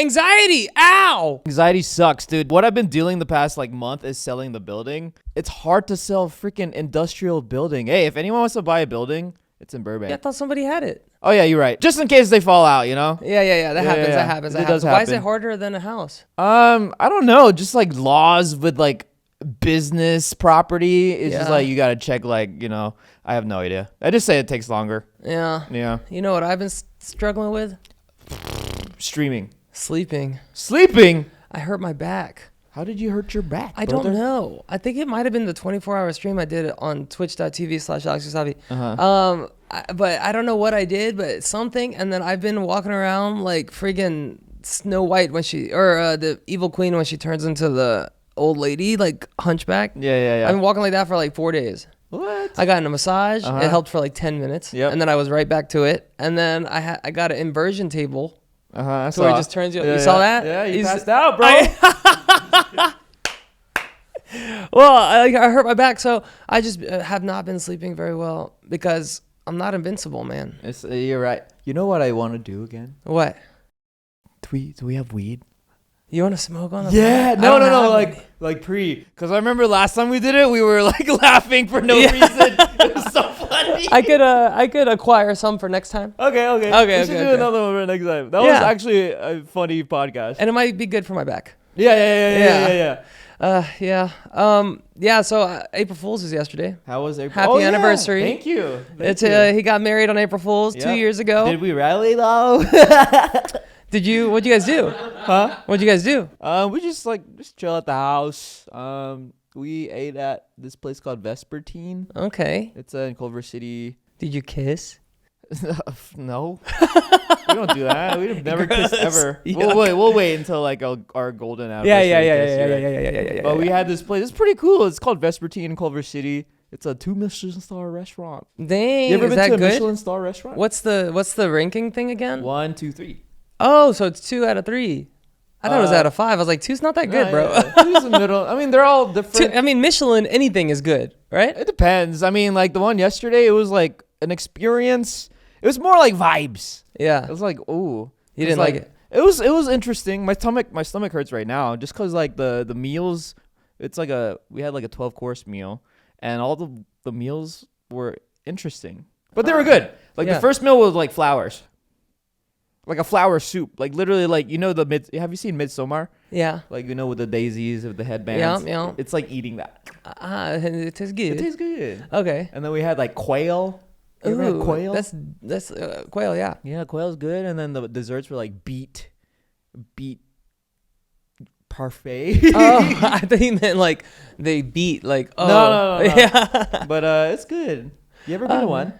Anxiety. Ow. Anxiety sucks, dude. What I've been dealing the past like month is selling the building. It's hard to sell freaking industrial building. Hey, if anyone wants to buy a building, it's in Burbank. Yeah, I thought somebody had it. Oh yeah, you're right. Just in case they fall out, you know? Yeah. That happens. yeah. That happens. It does Why is it happen. harder than a house? I don't know. Just like laws with like business property. It's just like you gotta check like, you know, I have no idea. I just say it takes longer. Yeah. Yeah. You know what I've been struggling with? Streaming. Sleeping. I hurt my back. How did you hurt your back, I don't know. I think it might have been the 24-hour stream I did on twitch.tv/AlexWassabi. But I don't know what I did, but something. And then I've been walking around like friggin' Snow White the Evil Queen when she turns into the old lady, like hunchback. Yeah. I've been walking like that for like 4 days. What? I got in a massage. It helped for like 10 minutes. Yep. And then I was right back to it. And then I got an inversion table. So it just turns you. You saw that? Yeah, you passed out, bro. Well, I hurt my back, so I just have not been sleeping very well because I'm not invincible, man. You're right. You know what I want to do again? What? Do we have weed? You want to smoke on the Yeah, pod? no, like pre. Because I remember last time we did it, we were like laughing for no reason. It was so funny. I could acquire some for next time. Okay. We should do another one for next time. That was actually a funny podcast. And it might be good for my back. Yeah. So April Fool's was yesterday. How was April? Happy anniversary. Thank you. He got married on April Fool's 2 years ago. Did we rally though? What'd you guys do? Huh? What'd you guys do? We just chill at the house. We ate at this place called Vespertine. Okay. It's in Culver City. Did you kiss? No. We don't do that. We've never kissed ever. Yeah. We'll wait until like our golden anniversary. Yeah. But we had this place. It's pretty cool. It's called Vespertine in Culver City. It's a 2 Michelin star restaurant. Dang, you ever been to a good? Michelin star restaurant? What's the ranking thing again? 1, 2, 3. Oh, so it's 2 out of 3. I thought it was out of 5. I was like, 2's not that good, bro. Yeah. 2's in the middle. I mean, they're all different. Michelin, anything is good, right? It depends. I mean, like the one yesterday, it was like an experience. It was more like vibes. Yeah. It was like, ooh. You didn't like it? It was interesting. My stomach hurts right now just because like the meals. It's like we had like a 12-course meal, and all the meals were interesting, but they were good. Like the first meal was like flowers. Like a flower soup, like literally, like have you seen Midsommar? Yeah. Like with the daisies of the headbands. Yeah. It's like eating that. It tastes good. It tastes good. Okay. And then we had like quail. You ever had quail? That's quail, yeah. Yeah, quail's good. And then the desserts were like beet parfait. Oh, I thought you meant like they beat like. Oh. No. Yeah. But it's good. You ever been to one?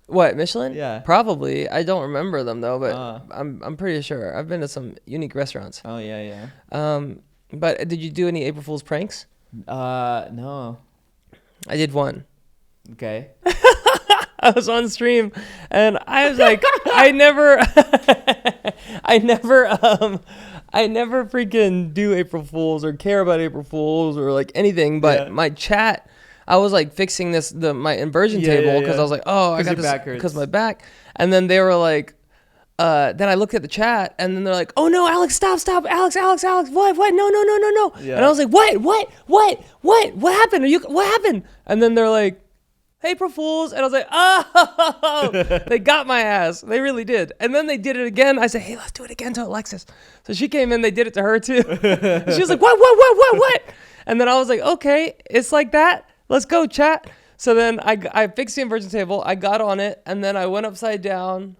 What, Michelin? Yeah. Probably. I don't remember them though, but I'm pretty sure. I've been to some unique restaurants. Oh yeah. But did you do any April Fool's pranks? No. I did one. Okay. I was on stream and I was like, I never freaking do April Fools or care about April Fools or like anything, but my chat, I was like fixing my inversion table because I was like, oh, I got this because my back. And then they were like, then I looked at the chat and then they're like, oh no, Alex, stop, Alex, what, no. Yeah. And I was like, what happened? What happened? And then they're like, April Fools. And I was like, oh, they got my ass. They really did. And then they did it again. I said, hey, let's do it again to Alexis. So she came in, they did it to her too. She was like, what? And then I was like, okay, it's like that. Let's go, chat. So then I fixed the inversion table. I got on it and then I went upside down.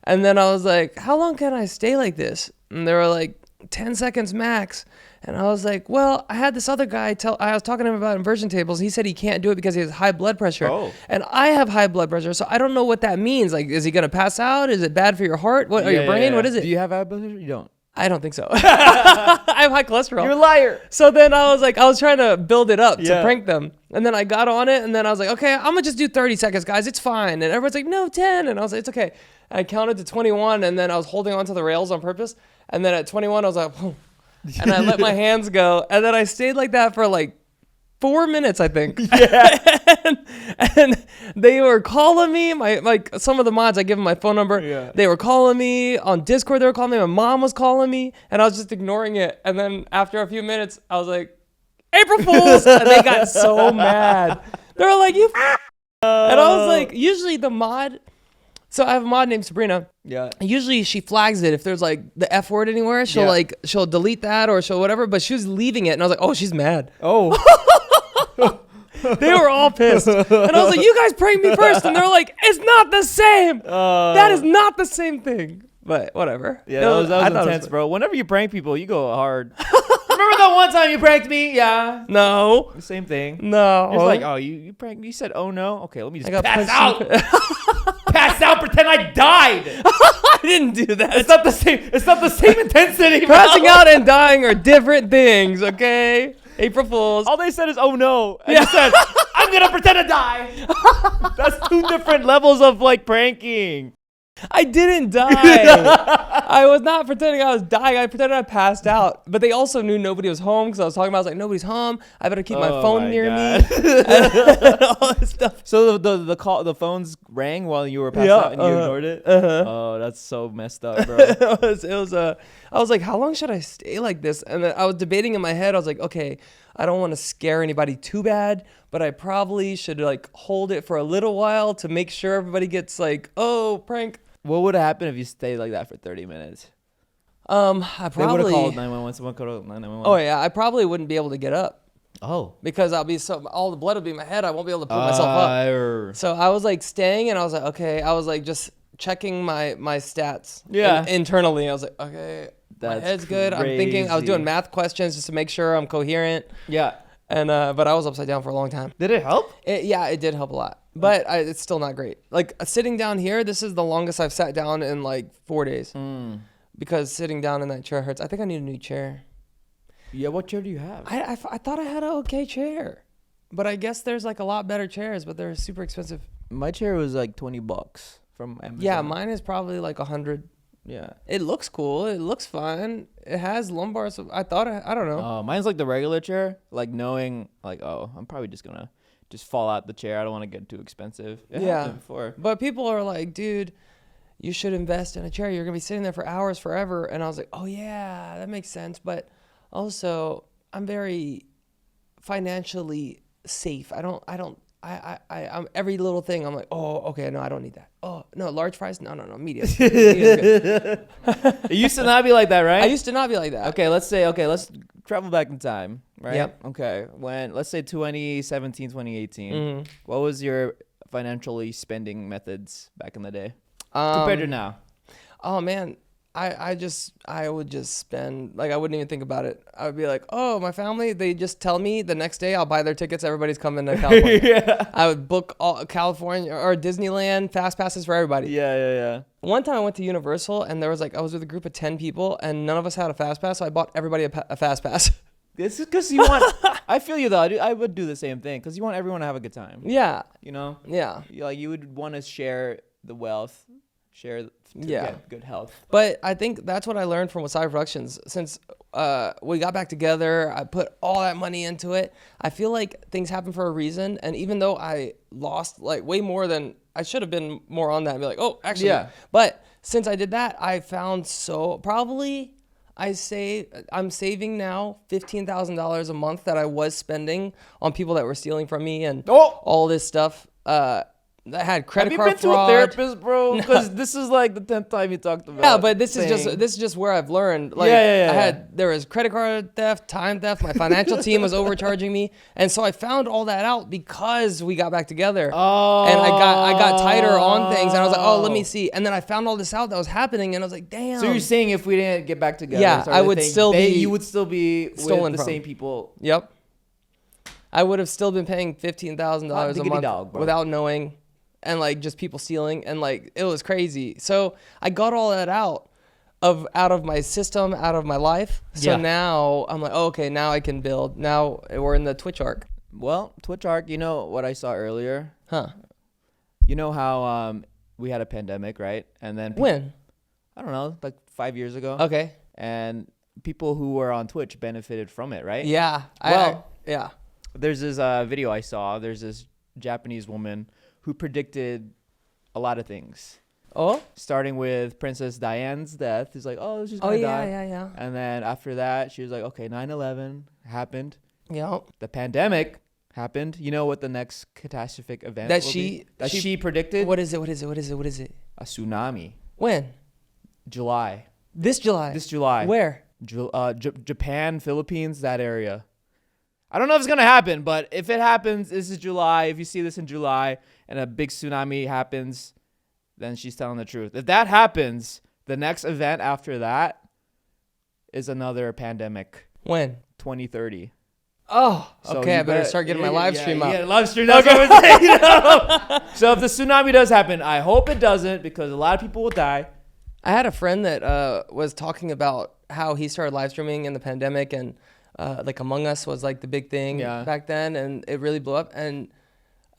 And then I was like, how long can I stay like this? And they were like, 10 seconds max. And I was like, well, I had this other guy I was talking to him about inversion tables. He said he can't do it because he has high blood pressure. Oh. And I have high blood pressure, so I don't know what that means. Like, is he going to pass out? Is it bad for your heart? Or your brain? Yeah. What is it? Do you have high blood pressure? You don't. I don't think so. I have high cholesterol. You're a liar. So then I was trying to build it up to prank them. And then I got on it and then I was like, okay, I'm going to just do 30 seconds, guys. It's fine. And everyone's like, no, 10. And I was like, it's okay. And I counted to 21 and then I was holding onto the rails on purpose. And then at 21, I was like, whoa. And I let my hands go. And then I stayed like that for like 4 minutes, I think. Yeah. And they were calling me. Some of the mods, I give them my phone number. Yeah. They were calling me on Discord. They were calling me. My mom was calling me, and I was just ignoring it. And then after a few minutes, I was like, April Fools, and they got so mad. They were like, you. And I was like, usually the mod. So I have a mod named Sabrina. Yeah. Usually she flags it if there's like the F word anywhere. She'll delete that or she'll whatever. But she was leaving it, and I was like, oh, she's mad. Oh. They were all pissed, and I was like, you guys pranked me first, and they're like, it's not the same. That is not the same thing. But whatever. Yeah, that was intense, bro. Whenever you prank people, you go hard. Remember that one time you pranked me? Yeah. No. Same thing. No. It's like, oh, you pranked me. You said, oh no. Okay, let me just pass out. Pass out. Pretend I died. I didn't do that. It's not the same. It's not the same intensity. Passing out and dying are different things. Okay. April Fools. All they said is, oh no. And you said, I'm gonna pretend to die. That's 2 different levels of like pranking. I didn't die. I was not pretending I was dying. I pretended I passed out. But they also knew nobody was home because I was talking about, I was like, nobody's home. I better keep my phone near me. All this stuff. So the phones rang while you were passed out and you ignored it? Oh, that's so messed up, bro. I was like, how long should I stay like this? And then I was debating in my head. I was like, okay, I don't want to scare anybody too bad, but I probably should like hold it for a little while to make sure everybody gets like, oh, prank. What would happen if you stayed like that for 30 minutes? I They probably would have called 911. Someone called 911. Oh yeah, I probably wouldn't be able to get up. Oh. Because all the blood will be in my head. I won't be able to pull myself up. So I was like staying, and I was like, okay. I was like just checking my stats. Yeah. Internally, I was like, okay, my head's good. I'm thinking. I was doing math questions just to make sure I'm coherent. Yeah. And but I was upside down for a long time. Did it help? It did help a lot. But it's still not great. Like sitting down here, this is the longest I've sat down in like 4 days. Because sitting down in that chair hurts. I think I need a new chair. Yeah, what chair do you have? I thought I had an okay chair. But I guess there's like a lot better chairs, but they're super expensive. My chair was like $20 from Amazon. Yeah, mine is probably like 100. Yeah. It looks cool. It looks fine. It has lumbar. So I don't know. Mine's like the regular chair. Like knowing like, oh, I'm probably just going to fall out the chair. I don't want to get too expensive. It happened before. But people are like, dude, you should invest in a chair. You're going to be sitting there for hours forever. And I was like, oh yeah, that makes sense. But also I'm very financially safe. I'm every little thing. I'm like, oh, okay, no, I don't need that. Oh, no, large fries? No, medium. It used to not be like that, right? I used to not be like that. Okay, let's travel back in time, right? Yep. Okay, let's say 2017, 2018. What was your financially spending methods back in the day compared to now? Oh, man. I would just spend, like, I wouldn't even think about it. I would be like, oh, my family, they just tell me the next day I'll buy their tickets. Everybody's coming to California. Yeah. I would book all California or Disneyland fast passes for everybody. Yeah. One time I went to Universal and there was I was with a group of 10 people and none of us had a fast pass. So I bought everybody a fast pass. This is because you want, I feel you though. I would do the same thing because you want everyone to have a good time. Yeah. You know? Yeah. You would want to share the wealth. Get good health. But I think that's what I learned from Wassabi Productions. Since we got back together, I put all that money into it. I feel like things happen for a reason. And even though I lost like way more than I should have been more on that and be like, oh, actually. Yeah. But since I did that, I found I'm saving now $15,000 a month that I was spending on people that were stealing from me and all this stuff. I had credit card fraud. Have you been to a therapist, bro? Because this is like the 10th time you talked about. Yeah, but this is just where I've learned. Like, there was credit card theft, time theft. My financial team was overcharging me, and so I found all that out because we got back together. Oh. And I got tighter on things, and I was like, oh, let me see. And then I found all this out that was happening, and I was like, damn. So you're saying if we didn't get back together, you would still be stolen with the same people. Yep. I would have still been paying $15,000 a month without knowing. And like just people stealing and like it was crazy. So I got all that out of my system, out of my life. So now I'm like, oh, okay, now I can build. Now we're in the Twitch arc. Well, Twitch arc, you know what I saw earlier? Huh. You know how we had a pandemic, right? And then when? I don't know, like 5 years ago. Okay. And people who were on Twitch benefited from it, right? Yeah. Well, there's this video I saw. There's this Japanese woman who predicted a lot of things. Oh? Starting with Princess Diane's death. He's like, oh, she's going to die. Yeah. And then after that, she was like, okay, 9/11 happened. Yeah. The pandemic happened. You know what the next catastrophic event that she predicted? What is it? A tsunami. When? July. This July. Where? Japan, Philippines, that area. I don't know if it's going to happen, but if it happens, this is July. If you see this in July and a big tsunami happens, then she's telling the truth. If that happens, the next event after that is another pandemic. When? 2030. Oh, so okay. I better start getting my live stream up. Yeah, live stream. That's what I'm saying. So if the tsunami does happen, I hope it doesn't because a lot of people will die. I had a friend that was talking about how he started live streaming in the pandemic and like Among Us was like the big thing back then and it really blew up. And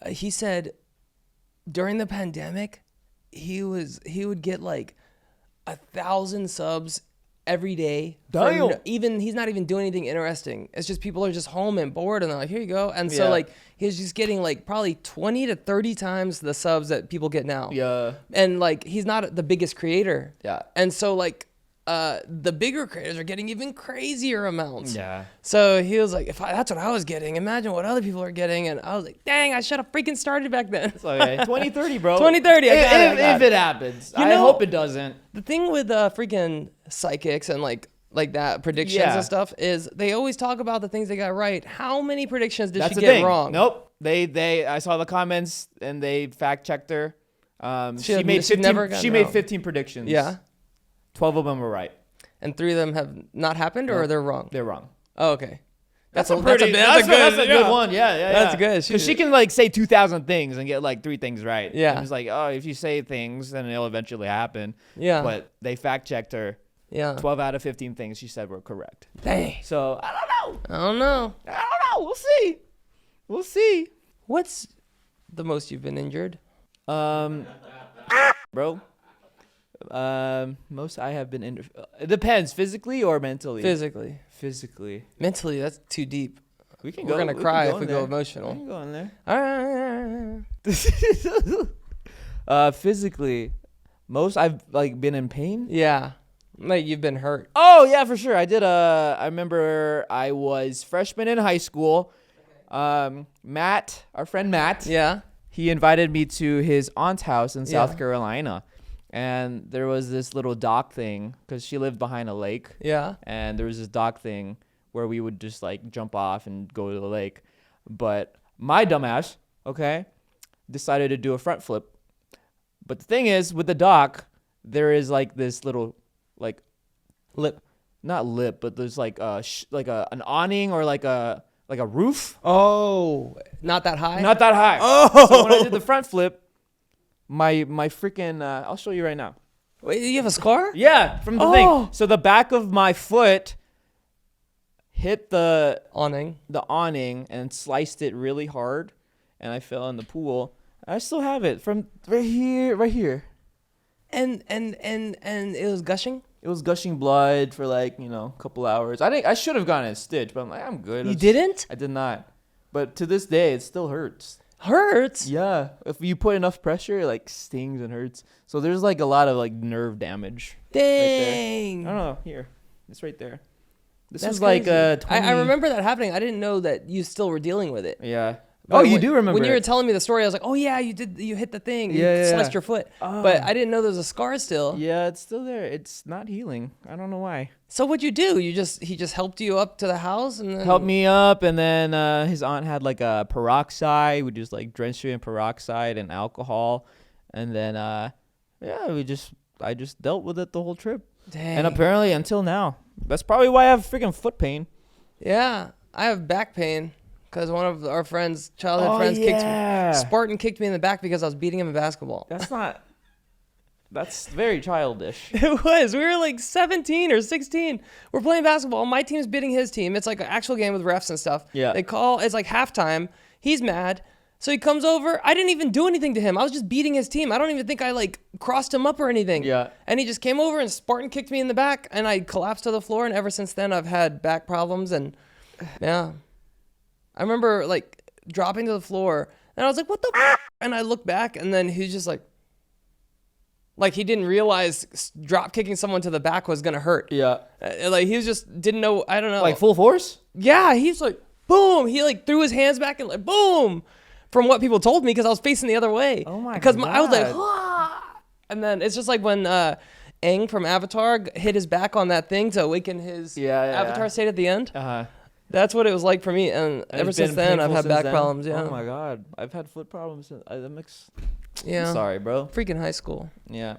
he said during the pandemic, he would get like 1,000 subs every day. He's not even doing anything interesting. It's just people are just home and bored and they're like, here you go. And so like he's just getting like probably 20 to 30 times the subs that people get now. Yeah. And like he's not the biggest creator. Yeah. And so like the bigger creators are getting even crazier amounts. Yeah. So he was like, that's what I was getting, imagine what other people are getting. And I was like, dang, I should have freaking started back then. It's okay. 2030, bro. 2030. If it happens. I hope it doesn't. The thing with freaking psychics and like that predictions and stuff is they always talk about the things they got right. How many predictions did she get wrong? Nope. I saw the comments and they fact checked her. She made 15 predictions. Yeah. 12 of them were right. And 3 of them have not happened, or they're wrong? They're wrong. Oh, okay. That's a good one. Yeah. That's good. Because she can like say 2,000 things and get like 3 things right. Yeah. And it's like, oh, if you say things, then it'll eventually happen. Yeah. But they fact checked her. Yeah. 12 out of 15 things she said were correct. Dang. So I don't know. We'll see. What's the most you've been injured? Bro. Most I have been injured. It depends, physically or mentally. Physically. Mentally, that's too deep. We're gonna cry if we go emotional. We can go in there. All right. Physically, most I've like been in pain. Yeah, like you've been hurt. Oh yeah, for sure. I did. I remember I was freshman in high school. Matt, our friend Matt. Yeah. He invited me to his aunt's house in South Carolina. And there was this little dock thing because she lived behind a lake. Yeah. And there was this dock thing where we would just like jump off and go to the lake. But my dumbass, decided to do a front flip. But the thing is, with the dock, there is like this little like lip. Not lip, but there's like an awning or like a roof. Oh, not that high? Not that high. Oh. So when I did the front flip, my freaking I'll show you right now. Wait, you have a scar? Yeah, from the thing. So the back of my foot hit the awning and sliced it really hard, and I fell in the pool. I still have it from right here. And it was gushing? It was gushing blood for like, a couple hours. I should have gotten a stitch, but I'm like, I'm good. You didn't? I did not. But to this day, it still hurts. Hurts? Yeah. If you put enough pressure, it like stings and hurts. So there's like a lot of like nerve damage. Dang. Right, I don't know. Here. It's right there. This That's was like 20... I remember that happening. I didn't know that you still were dealing with it. Yeah. But you do remember when you were telling me the story, I was like, oh yeah, you hit the thing. You sliced your foot. Oh. But I didn't know there was a scar still. Yeah, it's still there. It's not healing. I don't know why. So what'd you do? He just helped you up to the house and then helped me up, and then his aunt had like a peroxide. We just like drenched you in peroxide and alcohol, and then I just dealt with it the whole trip. Dang. And apparently until now. That's probably why I have freaking foot pain. Yeah, I have back pain. Because one of our childhood friends kicked me. Spartan kicked me in the back because I was beating him in basketball. That's very childish. It was. We were like 17 or 16. We're playing basketball. My team's beating his team. It's like an actual game with refs and stuff. Yeah. It's like halftime. He's mad. So he comes over. I didn't even do anything to him. I was just beating his team. I don't even think I like crossed him up or anything. Yeah. And he just came over and Spartan kicked me in the back and I collapsed to the floor. And ever since then, I've had back problems and yeah. I remember like dropping to the floor And I was like, what the f-? And I looked back, and then he's just like he didn't realize drop kicking someone to the back was gonna hurt. Yeah. Like he was just didn't know. I don't know. Like full force? Yeah. He's like, boom. He like threw his hands back and like, boom. From what people told me, because I was facing the other way. Oh my god. Because I was like, ah! And then it's just like when Aang from Avatar hit his back on that thing to awaken his Avatar state at the end. That's what it was like for me, and ever since then I've had back problems. Yeah. Oh my god, I've had foot problems. That makes. Yeah. I'm sorry, bro. Freaking high school. Yeah.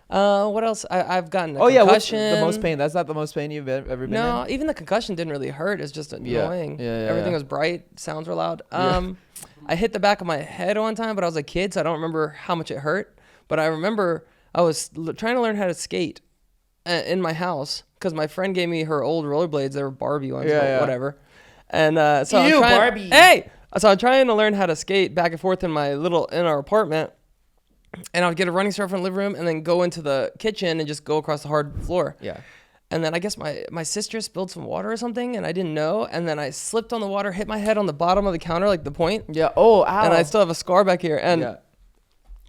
What else? I've gotten a concussion. Yeah, what's the most pain? That's not the most pain you've ever been in? No, even the concussion didn't really hurt. It's just annoying. Everything was bright. Sounds were loud. I hit the back of my head one time, but I was a kid, so I don't remember how much it hurt. But I remember I was trying to learn how to skate in my house because my friend gave me her old rollerblades. They were Barbie ones, whatever. And so I'm trying, Barbie. Hey! So I'm trying to learn how to skate back and forth in our apartment. And I would get a running start from the living room and then go into the kitchen and just go across the hard floor. Yeah. And then I guess my sister spilled some water or something, and I didn't know. And then I slipped on the water, hit my head on the bottom of the counter, like the point. Yeah. Oh, ow. And I still have a scar back here. And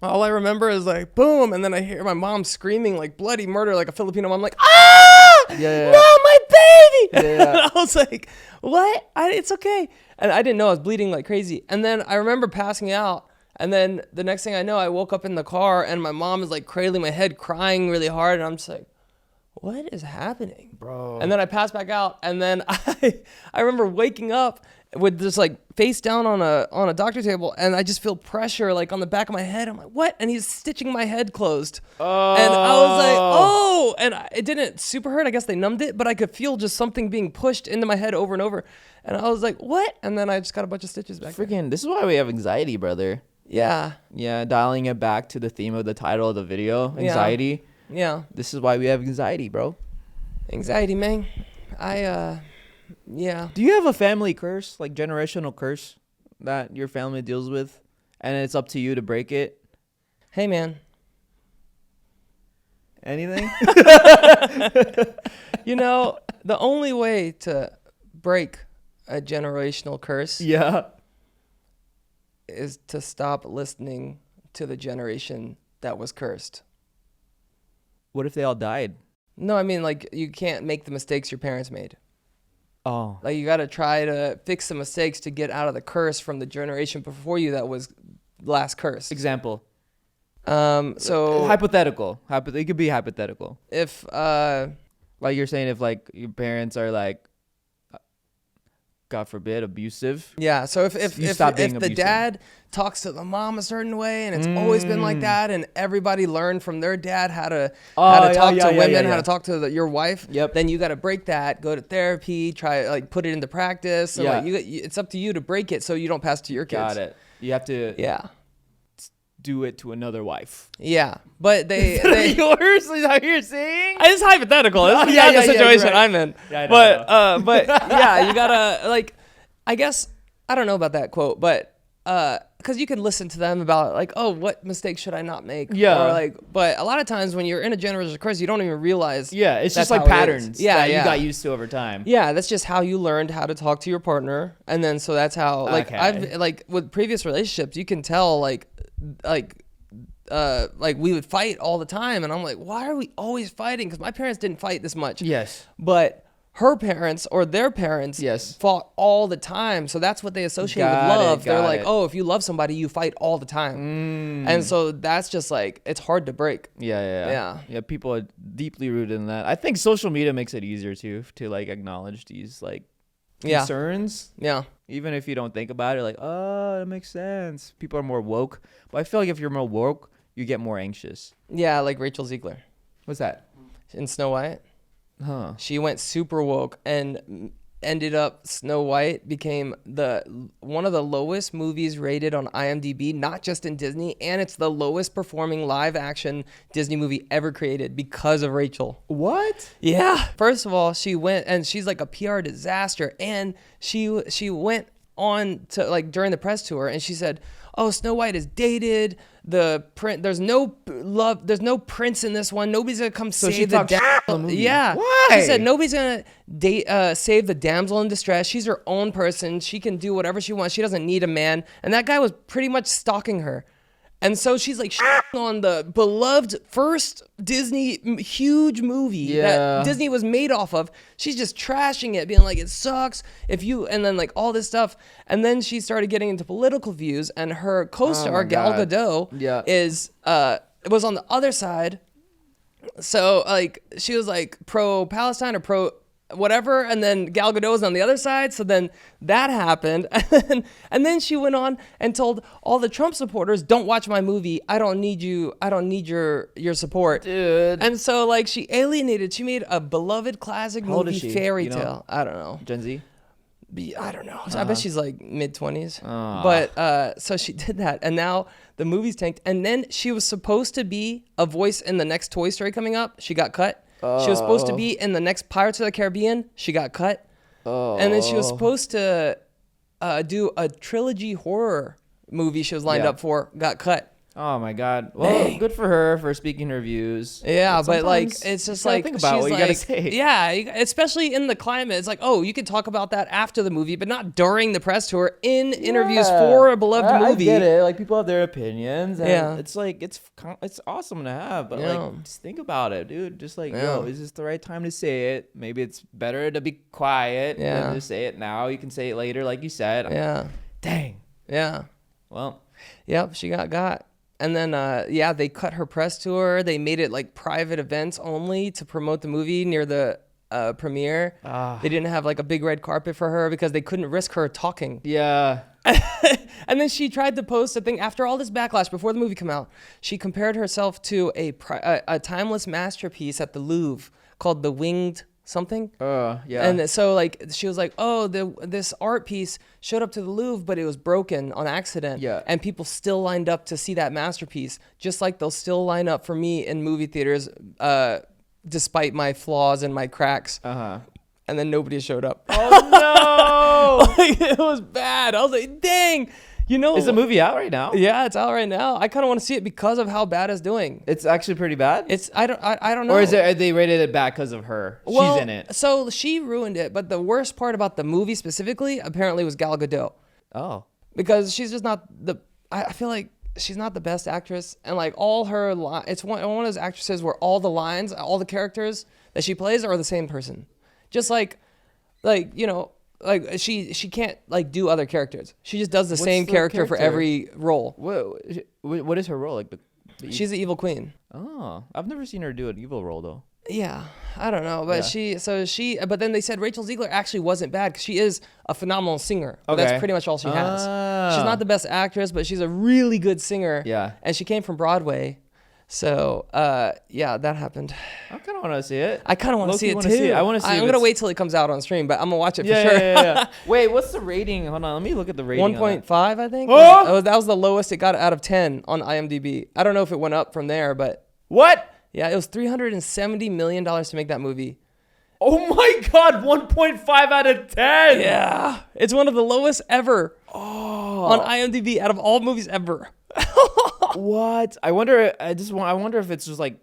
all I remember is like, boom. And then I hear my mom screaming like bloody murder, like a Filipino mom, like, ah! Yeah. No, my baby! Yeah. And I was like, what? It's okay. And I didn't know I was bleeding like crazy. And then I remember passing out. And then the next thing I know, I woke up in the car and my mom is like cradling my head, crying really hard. And I'm just like, what is happening? Bro. And then I passed back out. And then I remember waking up with just like face down on a doctor table. And I just feel pressure like on the back of my head. I'm like, what? And he's stitching my head closed. Oh. And I was like, oh. And it didn't super hurt. I guess they numbed it. But I could feel just something being pushed into my head over and over. And I was like, what? And then I just got a bunch of stitches back there. This is why we have anxiety, brother. Yeah. Yeah, dialing it back to the theme of the title of the video, anxiety. Yeah. This is why we have anxiety, bro. Anxiety, man. Yeah. Do you have a family curse, like generational curse that your family deals with and it's up to you to break it? Hey, man. Anything? The only way to break a generational curse is to stop listening to the generation that was cursed. What if they all died? No, I mean, like, you can't make the mistakes your parents made. Oh. Like, you got to try to fix the mistakes to get out of the curse from the generation before you that was last cursed. Example. So hypothetical. It could be hypothetical. If like you're saying, if like your parents are like, God forbid, abusive. Yeah. So if the dad talks to the mom a certain way and it's always been like that, and everybody learned from their dad how to talk to women, how to talk to your wife, then you got to break that, go to therapy, try like put it into practice. So it's up to you to break it so you don't pass it to your kids. Got it. You have to do it to another wife. Yeah, but they yours is how you're saying. It's hypothetical. It's not the situation I'm in. Yeah, but yeah, you gotta like. I guess I don't know about that quote, but because you can listen to them about like, oh, what mistakes should I not make? Yeah. Or like, but a lot of times when you're in a generational curse, you don't even realize. Yeah, it's just like patterns. Yeah, that you got used to over time. Yeah, that's just how you learned how to talk to your partner, and then so that's how like I've like with previous relationships, you can tell like we would fight all the time, and I'm like, why are we always fighting? Because my parents didn't fight this much. Yes. But her parents or their parents fought all the time. So that's what they associate with love. They're like, oh, if you love somebody, you fight all the time. And so that's just like, it's hard to break. Yeah. People are deeply rooted in that. I think social media makes it easier too, to like acknowledge these like concerns. Yeah. Even if you don't think about it, like, oh, that makes sense. People are more woke. But I feel like if you're more woke, you get more anxious. Yeah, like Rachel Ziegler. What's that? In Snow White. Huh. She went super woke and ended up Snow White became one of the lowest movies rated on IMDb, not just in Disney, and it's the lowest performing live action Disney movie ever created because of Rachel. What? Yeah. First of all, she went and she's like a PR disaster, and she went on to like during the press tour and she said, oh, Snow White is dated. There's no love. There's no prince in this one. Nobody's gonna come save the damsel. Yeah. Why? She said nobody's gonna save the damsel in distress. She's her own person. She can do whatever she wants. She doesn't need a man. And that guy was pretty much stalking her. And so she's like on the beloved first Disney huge movie that Disney was made off of. She's just trashing it, being like, it sucks and then like all this stuff. And then she started getting into political views, and her co-star Gal Gadot was on the other side. So like she was like pro Palestine or pro whatever, and then Gal Gadot was on the other side. So then that happened, and then she went on and told all the Trump supporters, "Don't watch my movie. I don't need you. I don't need your support, dude." And so like she made a beloved classic movie, fairy tale. I don't know. Gen Z. I don't know. I bet she's like mid-20s. But so she did that, and now the movie's tanked. And then she was supposed to be a voice in the next Toy Story coming up. She got cut. She was supposed to be in the next Pirates of the Caribbean. She got cut. And then she was supposed to do a trilogy horror movie she was lined up for. Got cut. Oh my God! Well, good for her for speaking her views. Yeah, but like it's just like think about what you gotta say. Yeah, especially in the climate, it's like, oh, you can talk about that after the movie, but not during the press tour in interviews for a beloved movie. I get it. Like people have their opinions, and it's like it's awesome to have, but like just think about it, dude. Just like, yo, is this the right time to say it? Maybe it's better to be quiet than to say it now. You can say it later, like you said. Yeah. Dang. Yeah. Well. Yep. She got. And then, they cut her press tour. They made it like private events only to promote the movie near the premiere. They didn't have like a big red carpet for her because they couldn't risk her talking. Yeah. And then she tried to post a thing after all this backlash before the movie came out. She compared herself to a timeless masterpiece at the Louvre called The Winged something. Yeah. And so like she was like, oh, this art piece showed up to the Louvre, but it was broken on accident. Yeah. And people still lined up to see that masterpiece, just like they'll still line up for me in movie theaters, despite my flaws and my cracks. And then nobody showed up. Oh no! Like, it was bad. I was like, dang. You know, is the movie out right now? Yeah, it's out right now. I kind of want to see it because of how bad it's doing. It's actually pretty bad. I don't know. Or are they rated it bad because of her? Well, she's in it. So she ruined it. But the worst part about the movie specifically, apparently, was Gal Gadot. Oh, because she's just not I feel like she's not the best actress, and like all her it's one of those actresses where all the lines, all the characters that she plays are the same person. Just like you know. Like she can't like do other characters. She just does the same character for every role. What is her role? Like she's the evil queen. Oh, I've never seen her do an evil role though. Yeah, I don't know, but but then they said Rachel Zegler actually wasn't bad because she is a phenomenal singer. But that's pretty much all she has. She's not the best actress, but she's a really good singer. Yeah, and she came from Broadway. So, that happened. I kind of want to see it. I kind of want to see it too. I want to see it. I'm going to wait till it comes out on stream, but I'm going to watch it for sure. Yeah. Wait, what's the rating? Hold on. Let me look at the rating. 1.5, I think. Oh! That was the lowest it got out of 10 on IMDb. I don't know if it went up from there, but. What? Yeah, it was $370 million to make that movie. Oh my God, 1.5 out of 10. Yeah. It's one of the lowest ever on IMDb out of all movies ever. What? I wonder if it's just like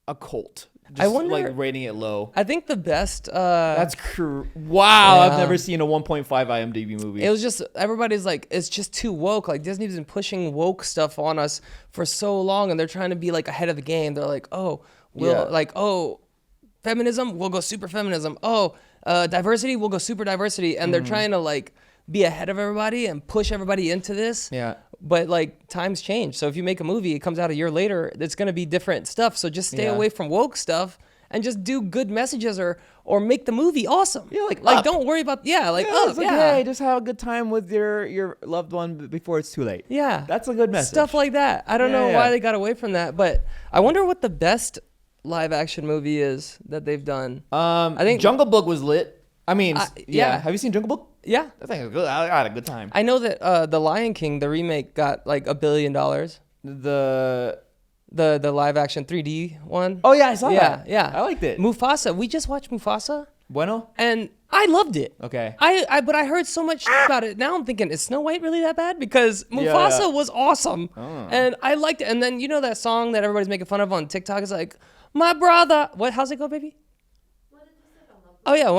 a cult. Just I wonder, like rating it low. I think the best. That's wow. Yeah. I've never seen a 1.5 IMDb movie. It was just everybody's like, it's just too woke. Like Disney's been pushing woke stuff on us for so long, and they're trying to be like ahead of the game. They're like, feminism, we'll go super feminism. Diversity, we'll go super diversity, and they're trying to like be ahead of everybody and push everybody into this. Yeah. But like times change. So if you make a movie, it comes out a year later, it's going to be different stuff. So just stay away from woke stuff and just do good messages or make the movie awesome. Yeah, like don't worry about hey, just have a good time with your loved one before it's too late. Yeah. That's a good message. Stuff like that. I don't know why they got away from that, but I wonder what the best live action movie is that they've done. I think Jungle Book was lit. I mean, yeah. Have you seen Jungle Book? Yeah. I think it was good. I had a good time. I know that The Lion King, the remake, got like $1 billion. The live action 3D one. Oh yeah, I saw that. Yeah. I liked it. Mufasa. We just watched Mufasa. Bueno? And I loved it. Okay. But I heard so much about it. Now I'm thinking, is Snow White really that bad? Because Mufasa was awesome. Oh. And I liked it. And then, you know that song that everybody's making fun of on TikTok? It's like, my brother. What? How's it go, baby? Oh yeah,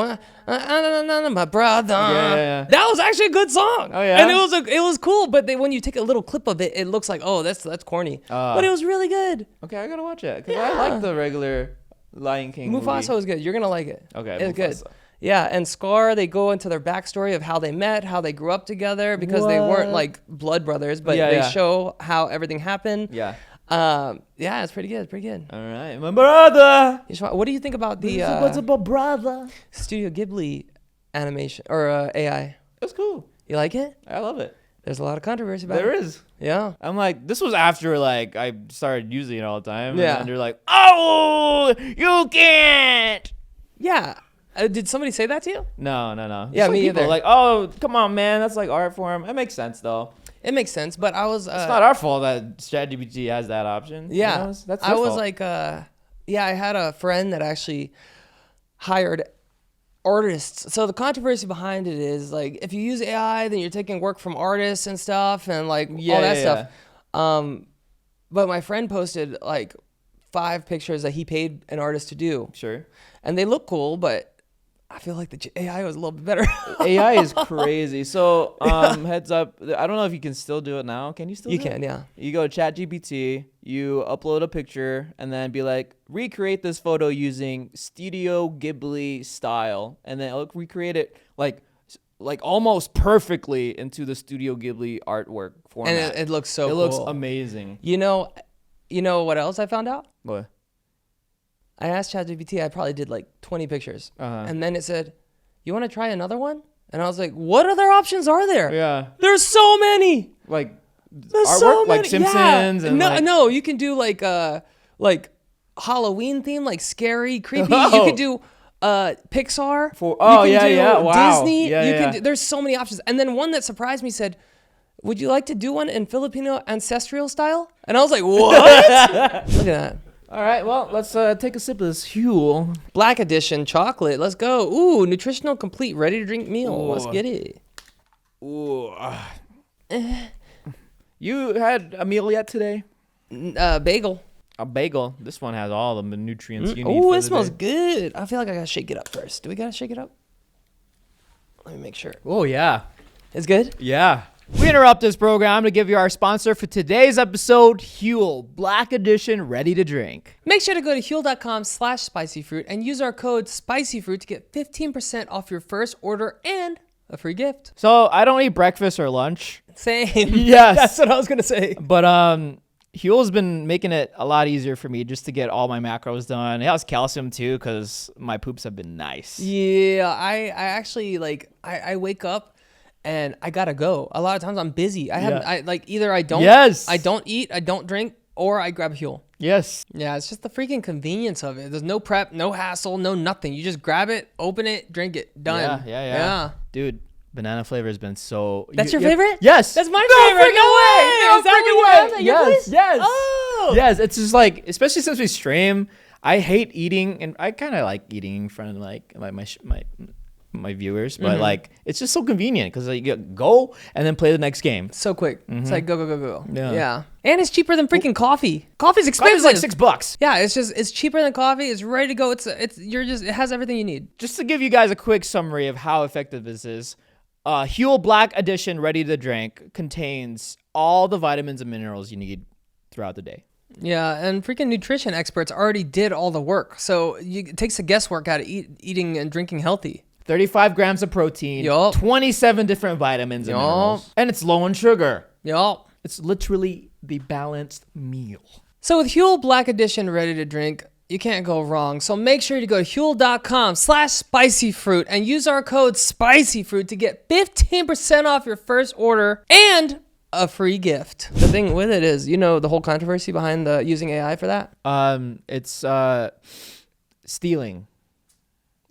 my brother. Yeah. That was actually a good song. Oh yeah, and it was cool. But when you take a little clip of it, it looks like, oh, that's corny. But it was really good. Okay, I gotta watch it because I like the regular Lion King. Mufasa movie. Was good. You're gonna like it. Okay, it's good. Yeah, and Scar, they go into their backstory of how they met, how they grew up together, because they weren't like blood brothers, but they show how everything happened. Yeah. Yeah, it's pretty good. It's pretty good. All right, my brother. What do you think about the what's about brother? Studio Ghibli animation or AI? It's cool. You like it? I love it. There's a lot of controversy about it. There is. Yeah. I'm like, this was after like I started using it all the time. Yeah. And you're like, oh, you can't. Yeah. Did somebody say that to you? No. Yeah, me either. Like, oh, come on, man. That's like art form. It makes sense though. It makes sense, but I was. It's not our fault that ChatGPT has that option. Yeah, you know? That's I was fault. like, I had a friend that actually hired artists. So the controversy behind it is like, if you use AI, then you're taking work from artists and stuff, and like all that stuff. But my friend posted like 5 pictures that he paid an artist to do. Sure. And they look cool, but I feel like the AI was a little bit better. AI is crazy. So, heads up. I don't know if you can still do it now. Can you still do it? You can, yeah. You go to ChatGPT, you upload a picture, and then be like, recreate this photo using Studio Ghibli style. And then it'll recreate it like almost perfectly into the Studio Ghibli artwork format. And it looks so cool. It looks amazing. You know what else I found out? What? I asked ChatGPT, I probably did like 20 pictures. And then it said, you want to try another one? And I was like, what other options are there? Yeah. There's so many. Like there's artwork, so many. Like Simpsons. Yeah. And no, you can do like Halloween theme, like scary, creepy. Oh. You could do Pixar. Wow. Disney. There's so many options. And then one that surprised me said, would you like to do one in Filipino ancestral style? And I was like, what? Look at that. All right, well, let's take a sip of this Huel. Black Edition chocolate. Let's go. Ooh, nutritional, complete, ready-to-drink meal. Ooh. Let's get it. Ooh. You had a meal yet today? Bagel. A bagel. This one has all the nutrients you need. Oh, it smells good. I feel like I gotta shake it up first. Do we gotta shake it up? Let me make sure. Oh, yeah. It's good? Yeah. We interrupt this program to give you our sponsor for today's episode, Huel, Black Edition, ready to drink. Make sure to go to huel.com/spicyfruit and use our code SPICYFRUIT to get 15% off your first order and a free gift. So I don't eat breakfast or lunch. Same. Yes. That's what I was going to say. But Huel's been making it a lot easier for me just to get all my macros done. It has calcium too because my poops have been nice. Yeah, I actually I wake up and I gotta go. A lot of times I'm busy. Either I don't eat, I don't drink, or I grab a Huel. Yes. Yeah, it's just the freaking convenience of it. There's no prep, no hassle, no nothing. You just grab it, open it, drink it, done. Yeah. Dude, banana flavor has been so. That's your favorite? Yes. That's my favorite. No way. Is that what you have? Yes. Oh. Yes. It's just like, especially since we stream, I hate eating, and I kind of like eating in front of my viewers, but like it's just so convenient because you go and then play the next game so quick. It's like go. Yeah, and it's cheaper than freaking coffee. Coffee's expensive. Coffee's like $6. Yeah, it's cheaper than coffee. It's ready to go. It has everything you need. Just to give you guys a quick summary of how effective this is, Huel Black Edition ready to drink contains all the vitamins and minerals you need throughout the day. Yeah, and freaking nutrition experts already did all the work, so it takes the guesswork out of eating and drinking healthy. 35 grams of protein, 27 different vitamins and minerals, and it's low in sugar. It's literally the balanced meal. So with Huel Black Edition ready to drink, you can't go wrong. So make sure to go to huel.com/spicyfruit and use our code SPICYFRUIT to get 15% off your first order and a free gift. The thing with it is, the whole controversy behind the using AI for that? It's stealing.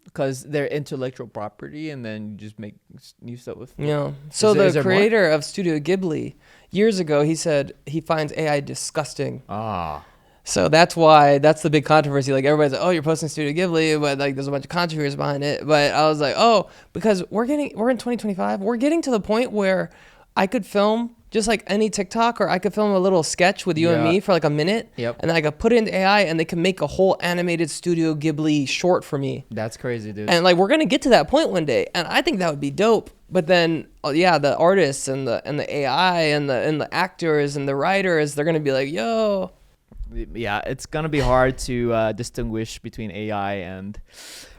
Because they're intellectual property, and then you just make new stuff with. Yeah. So the creator of Studio Ghibli, years ago, he said he finds AI disgusting. So that's the big controversy. Like everybody's like, oh, you're posting Studio Ghibli, but like there's a bunch of controversy behind it. But I was like, oh, because we're in 2025. We're getting to the point where I could film just like any TikTok, or I could film a little sketch with you and me for like a minute. Yep. And then I could put it into AI and they can make a whole animated Studio Ghibli short for me. That's crazy, dude. And like we're gonna get to that point one day, and I think that would be dope. But then, the artists and the AI and the actors and the writers, they're gonna be like, yo. Yeah, it's gonna be hard to distinguish between AI and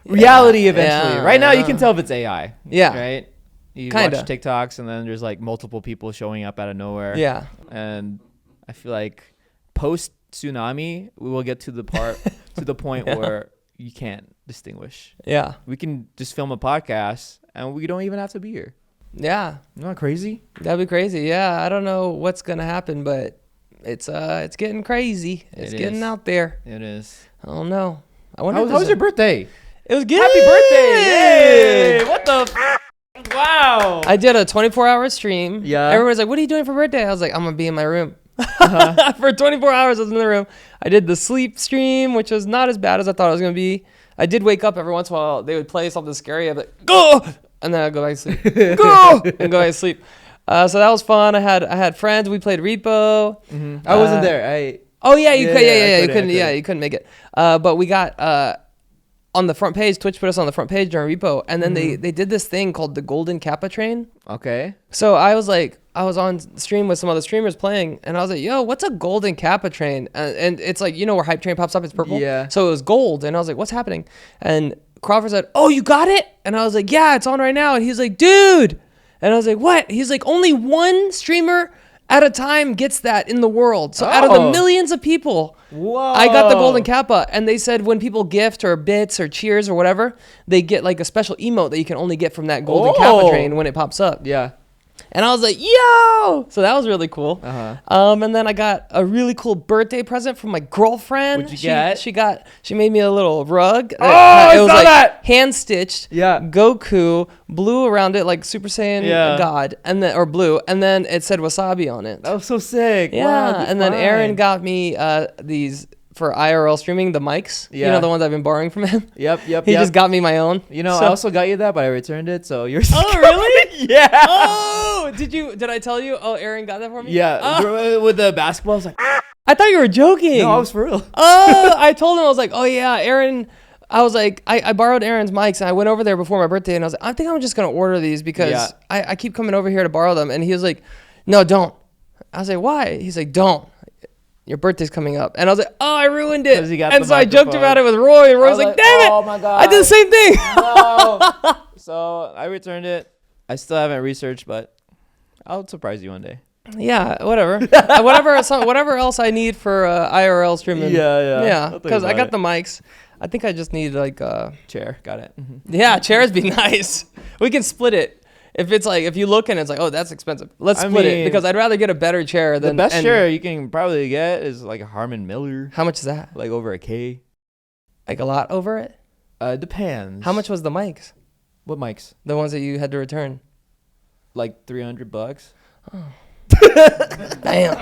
reality eventually. Right now, you can tell if it's AI. Yeah. Right. You Kinda. watch TikToks and then there's like multiple people showing up out of nowhere. Yeah. And I feel like post tsunami, we will get to the point where you can't distinguish. Yeah. We can just film a podcast and we don't even have to be here. Yeah. Isn't that crazy? That'd be crazy. Yeah. I don't know what's gonna happen, but it's getting crazy. It's getting out there. It is. I don't know. I wonder. How was your birthday? It was good. Happy birthday! Yay! What the? Wow. I did a 24-hour stream. Yeah. Everyone's like, what are you doing for birthday? I was like, I'm going to be in my room. For 24 hours, I was in the room. I did the sleep stream, which was not as bad as I thought it was going to be. I did wake up every once in a while. They would play something scary. I'd be like, go! And then I'd go back to sleep. Go! And go back to sleep. So that was fun. I had friends. We played Repo. Mm-hmm. I wasn't there. Oh, yeah, you could. Yeah, you couldn't make it. But we got... on the front page, Twitch put us on the front page during Repo, and then they did this thing called the Golden Kappa Train. Okay. So I was on stream with some other streamers playing, and I was like, yo, what's a Golden Kappa Train? And it's like, where Hype Train pops up, it's purple. Yeah. So it was gold, and I was like, what's happening? And Crawford said, oh, you got it? And I was like, yeah, it's on right now. And he's like, dude. And I was like, what? He's like, only one streamer at a time gets that in the world. So out of the millions of people, I got the Golden Kappa. And they said when people gift or bits or cheers or whatever, they get like a special emote that you can only get from that Golden Kappa train when it pops up. Yeah. And I was like, yo! So that was really cool. And then I got a really cool birthday present from my girlfriend. What'd you get? She made me a little rug. Oh, I was saw like that! hand-stitched. Yeah. Goku, blue around it, like Super Saiyan God, and then, or blue. And then it said Wassabi on it. That was so sick. Yeah. Wow, and then Aaron got me these... for IRL streaming, the mics, the ones I've been borrowing from him. Yep. He just got me my own. I also got you that, but I returned it, so yours. Oh, really? Yeah. Oh, did I tell you? Oh, Aaron got that for me? Yeah, with the basketball, I was like, I thought you were joking. No, I was for real. Oh, I told him, I was like, oh yeah, Aaron. I was like, I borrowed Aaron's mics, and I went over there before my birthday, and I was like, I think I'm just going to order these because I keep coming over here to borrow them. And he was like, no, don't. I was like, why? He's like, don't. Your birthday's coming up. And I was like, oh, I ruined it. And so I joked about it with Roy, and Roy was like, damn it. Oh my God. I did the same thing. No. So I returned it. I still haven't researched, but I'll surprise you one day. Yeah, whatever. Whatever else I need for IRL streaming. Yeah, because I got the mics. I think I just need like a chair. Got it. Mm-hmm. Yeah, chairs be nice. We can split it. If you look and it's like, oh, that's expensive. Let's split it because I'd rather get a better chair than the best chair you can probably get is like a Harman Miller. How much is that? Like over $1,000. Like a lot over it? Depends. How much was the mics? What mics? The ones that you had to return. Like $300. Oh. Damn.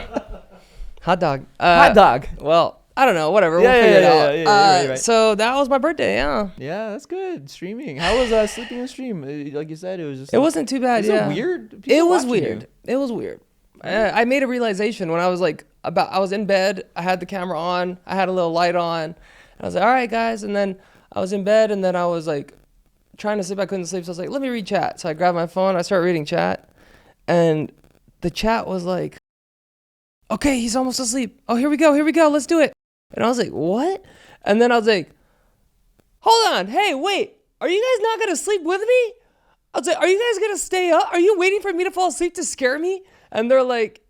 Hot dog. Hot dog. Well, I don't know. Whatever. We'll figure it out. Yeah, right. So that was my birthday. Yeah. Yeah, that's good. Streaming. How was sleeping in stream? Like you said, it was just. It wasn't too bad. It weird. It was weird. It was weird. I made a realization when I was like I was in bed. I had the camera on. I had a little light on. And I was like, all right, guys. And then I was in bed, and then I was like trying to sleep. I couldn't sleep, so I was like, let me read chat. So I grabbed my phone. I started reading chat, and the chat was like, okay, he's almost asleep. Oh, here we go. Let's do it. And I was like, what? And then I was like, hold on. Hey, wait. Are you guys not going to sleep with me? I was like, are you guys going to stay up? Are you waiting for me to fall asleep to scare me? And they're like,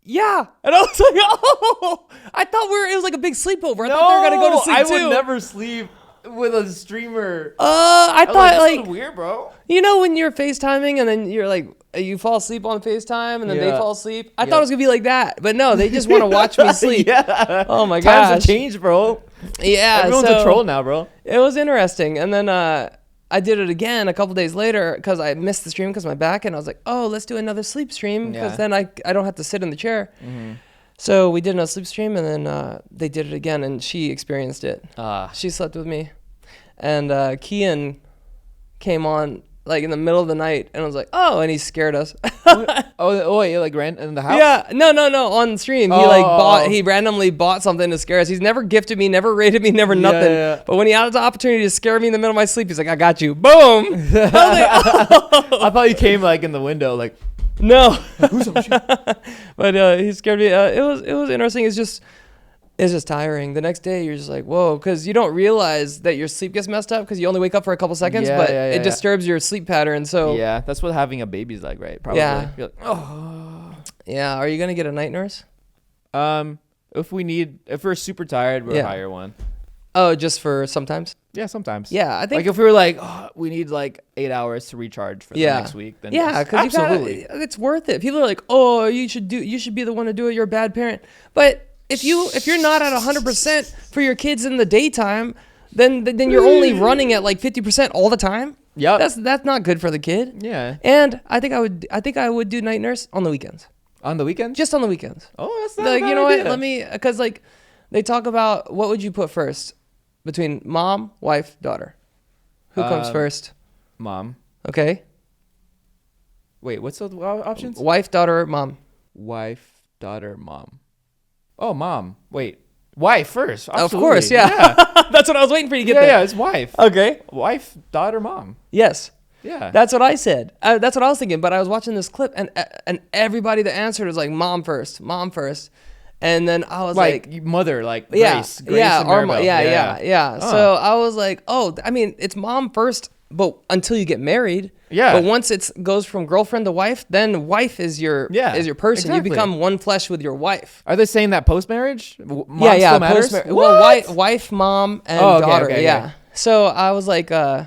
yeah. And I was like, oh, I thought it was like a big sleepover. I thought they were going to go to sleep too. I would never sleep with a streamer. I thought like weird, bro. You know when you're FaceTiming and then you're like, you fall asleep on FaceTime and then they fall asleep? I thought it was going to be like that. But no, they just want to watch me sleep. Yeah. Oh my gosh. Times have changed, bro. Yeah. Everyone's a troll now, bro. It was interesting. And then I did it again a couple days later because I missed the stream because of my back. And I was like, oh, let's do another sleep stream because then I don't have to sit in the chair. Mm-hmm. So we did no sleep stream, and then they did it again, and she experienced it. She slept with me, and Kian came on like in the middle of the night, and was like, "Oh," and he scared us. He like ran in the house. Yeah, no, on stream. He randomly bought something to scare us. He's never gifted me, never rated me, never nothing. Yeah. But when he had the opportunity to scare me in the middle of my sleep, he's like, "I got you." Boom. I was like, oh. I thought you came like in the window, like. No. But he scared me. It was interesting. It's just tiring. The next day you're just like, whoa, because you don't realize that your sleep gets messed up because you only wake up for a couple seconds, but it disturbs your sleep pattern. So yeah, that's what having a baby's like, right? Probably. Yeah. You're like, oh. Yeah. Are you gonna get a night nurse? If we're super tired, we'll hire one. Oh, just for sometimes? Yeah, sometimes. Yeah, I think like if we were like, we need like 8 hours to recharge for the next week, then because absolutely, it's worth it. People are like, oh, you should be the one to do it. You're a bad parent. But if you're not at 100% for your kids in the daytime, then you're only running at like 50% all the time. Yeah, that's not good for the kid. Yeah, and I think I would do night nurse on the weekends. On the weekends? Just on the weekends. Oh, that's not like a bad you know idea. what? Let me because like they talk about what would you put first between mom, wife, daughter. Who comes first? Mom. Okay. Wait, what's the options? Wife, daughter, mom. Wife, daughter, mom. Oh, mom. Wait. Wife first. Absolutely. Of course, yeah. That's what I was waiting for you to get there. Yeah, it's wife. Okay. Wife, daughter, mom. Yes. Yeah. That's what I said. That's what I was thinking. But I was watching this clip, and everybody that answered was like, mom first. And then I was like mother, like Grace. Yeah, and Maribel. Yeah. Oh. So I was like, oh, I mean, it's mom first, but until you get married. Yeah. But once it goes from girlfriend to wife, then wife is your person. Exactly. You become one flesh with your wife. Are they saying that post marriage? Still matters? Well, wife, mom, and daughter. Okay. Yeah. So I was like, oh,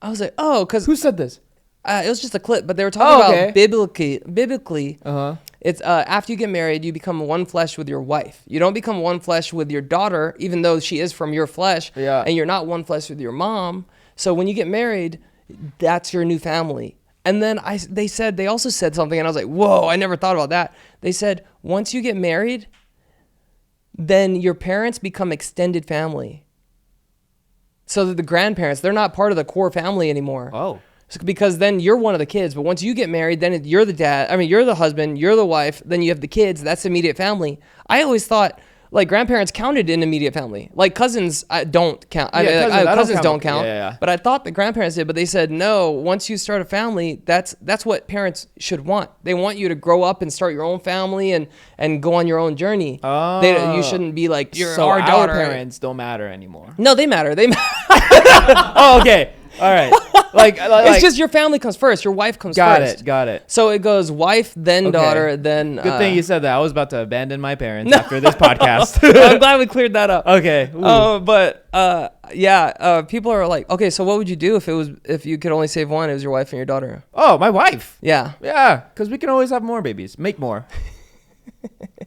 because who said this? It was just a clip, but they were talking about biblically. It's after you get married, you become one flesh with your wife. You don't become one flesh with your daughter, even though she is from your flesh. Yeah. And you're not one flesh with your mom. So when you get married, that's your new family. And then they also said something, and I was like, whoa, I never thought about that. They said once you get married, then your parents become extended family. So that the grandparents, they're not part of the core family anymore. Oh. Because then you're one of the kids, but once you get married, then you're the dad. I mean, you're the husband, you're the wife, then you have the kids. That's immediate family. I always thought like grandparents counted in immediate family. Like cousins don't count. Cousins don't count. Yeah. But I thought the grandparents did. But they said no. Once you start a family, that's what parents should want. They want you to grow up and start your own family and go on your own journey. Oh. You shouldn't be like you're so our daughter. Our parents don't matter anymore. No, they matter. Oh, okay. All right. Like it's just your family comes first. Your wife comes first. Got it. So it goes wife, then daughter, then. Good thing you said that. I was about to abandon my parents after this podcast. I'm glad we cleared that up. Okay. People are like, okay, so what would you do if you could only save one? It was your wife and your daughter. Oh, my wife. Yeah. Yeah, because we can always have more babies, make more.